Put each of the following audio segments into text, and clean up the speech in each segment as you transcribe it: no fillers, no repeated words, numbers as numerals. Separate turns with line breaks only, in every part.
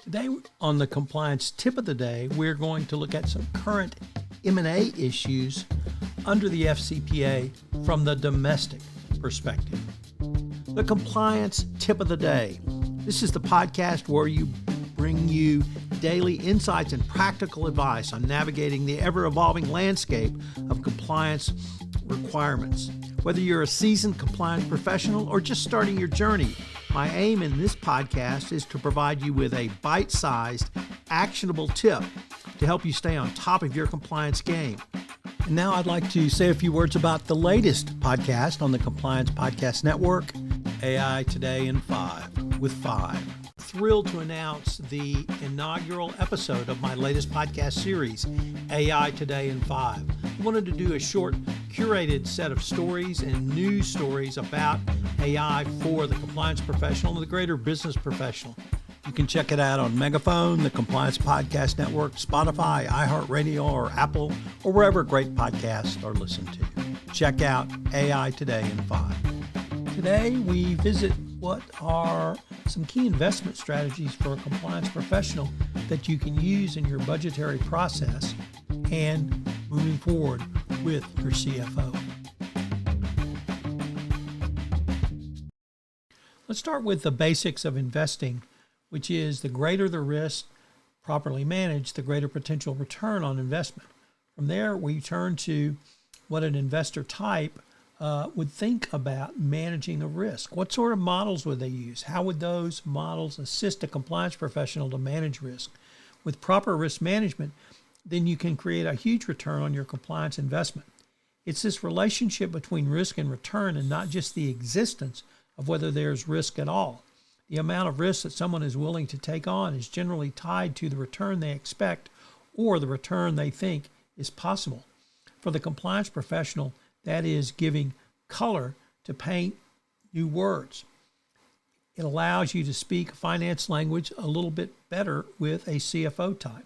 Today on the compliance tip of the day, we're going to look at some current M&A issues under the FCPA from the domestic perspective. The compliance tip of the day. This is the podcast where we bring you daily insights and practical advice on navigating the ever-evolving landscape of compliance requirements. Whether you're a seasoned compliance professional or just starting your journey, my aim in this podcast is to provide you with a bite-sized, actionable tip to help you stay on top of your compliance game. And now I'd like to say a few words about the latest podcast on the Compliance Podcast Network, AI Today in 5 with 5. Thrilled to announce the inaugural episode of my latest podcast series, AI Today in 5. I wanted to do a short curated set of stories and news stories about AI for the compliance professional and the greater business professional. You can check it out on Megaphone, the Compliance Podcast Network, Spotify, iHeartRadio, or Apple, or wherever great podcasts are listened to. Check out AI Today in 5. Today, we visit what are some key investment strategies for a compliance professional that you can use in your budgetary process and moving forward with your CFO. Let's start with the basics of investing, which is the greater the risk properly managed, the greater potential return on investment. From there, we turn to what an investor type would think about managing a risk. What sort of models would they use? How would those models assist a compliance professional to manage risk? With proper risk management, then you can create a huge return on your compliance investment. It's this relationship between risk and return and not just the existence of whether there's risk at all. The amount of risk that someone is willing to take on is generally tied to the return they expect or the return they think is possible. For the compliance professional, that is giving color to paint new words. It allows you to speak finance language a little bit better with a CFO type.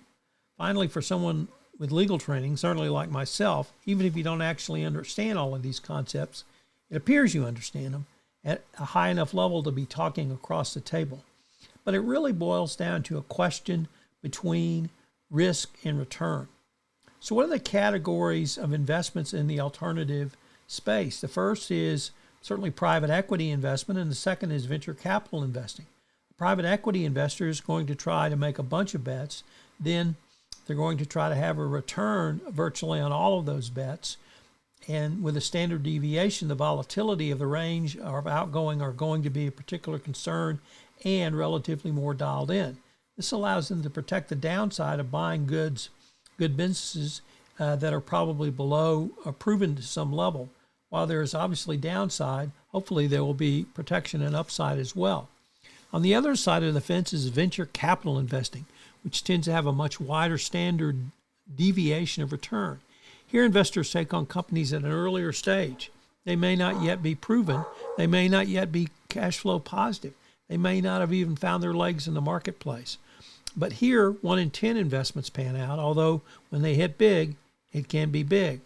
Finally, for someone with legal training, certainly like myself, even if you don't actually understand all of these concepts, it appears you understand them at a high enough level to be talking across the table. But it really boils down to a question between risk and return. So what are the categories of investments in the alternative space? The first is certainly private equity investment, and the second is venture capital investing. A private equity investor is going to try to make a bunch of bets. Then they're going to try to have a return virtually on all of those bets. And with a standard deviation, the volatility of the range of outgoing are going to be a particular concern and relatively more dialed in. This allows them to protect the downside of buying good businesses that are probably below or proven to some level. While there is obviously downside, hopefully there will be protection and upside as well. On the other side of the fence is venture capital investing, which tends to have a much wider standard deviation of return. Here, investors take on companies at an earlier stage. They may not yet be proven. They may not yet be cash flow positive. They may not have even found their legs in the marketplace. But here, 1 in 10 investments pan out, although when they hit big, it can be big.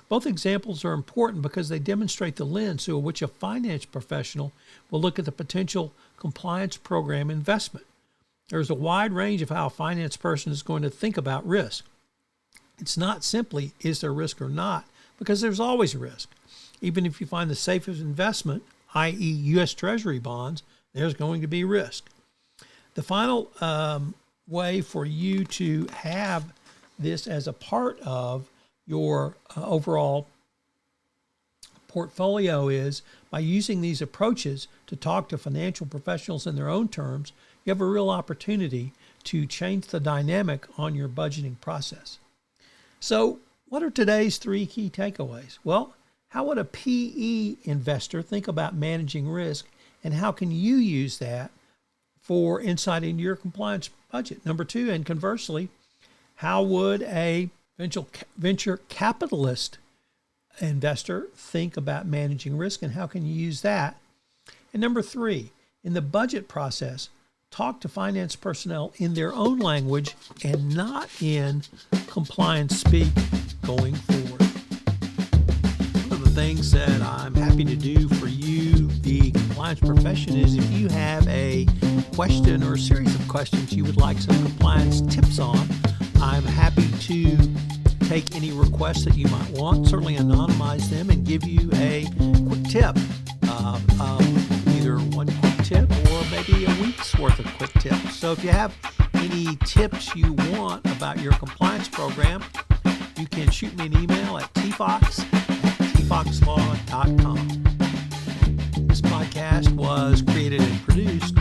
Both examples are important because they demonstrate the lens through which a finance professional will look at the potential compliance program investment. There's a wide range of how a finance person is going to think about risk. It's not simply, is there risk or not, because there's always risk. Even if you find the safest investment, i.e. U.S. Treasury bonds, there's going to be risk. The final way for you to have this as a part of your overall portfolio is by using these approaches to talk to financial professionals in their own terms. You have a real opportunity to change the dynamic on your budgeting process. So what are today's 3 key takeaways? Well, how would a PE investor think about managing risk, and how can you use that for insight into your compliance budget? Number 2, and conversely, how would a venture capitalist investor think about managing risk, and how can you use that? And number 3, in the budget process, talk to finance personnel in their own language and not in compliance speak going forward. One of the things that I'm happy to do for you, the compliance profession, is if you have a question or a series of questions you would like some compliance tips on, I'm happy to take any requests that you might want, certainly anonymize them and give you a quick tip, either one quick tip or maybe a week's worth of quick tips. So if you have any tips you want about your compliance program, you can shoot me an email at tfox@tfoxlaw.com. This podcast was created and produced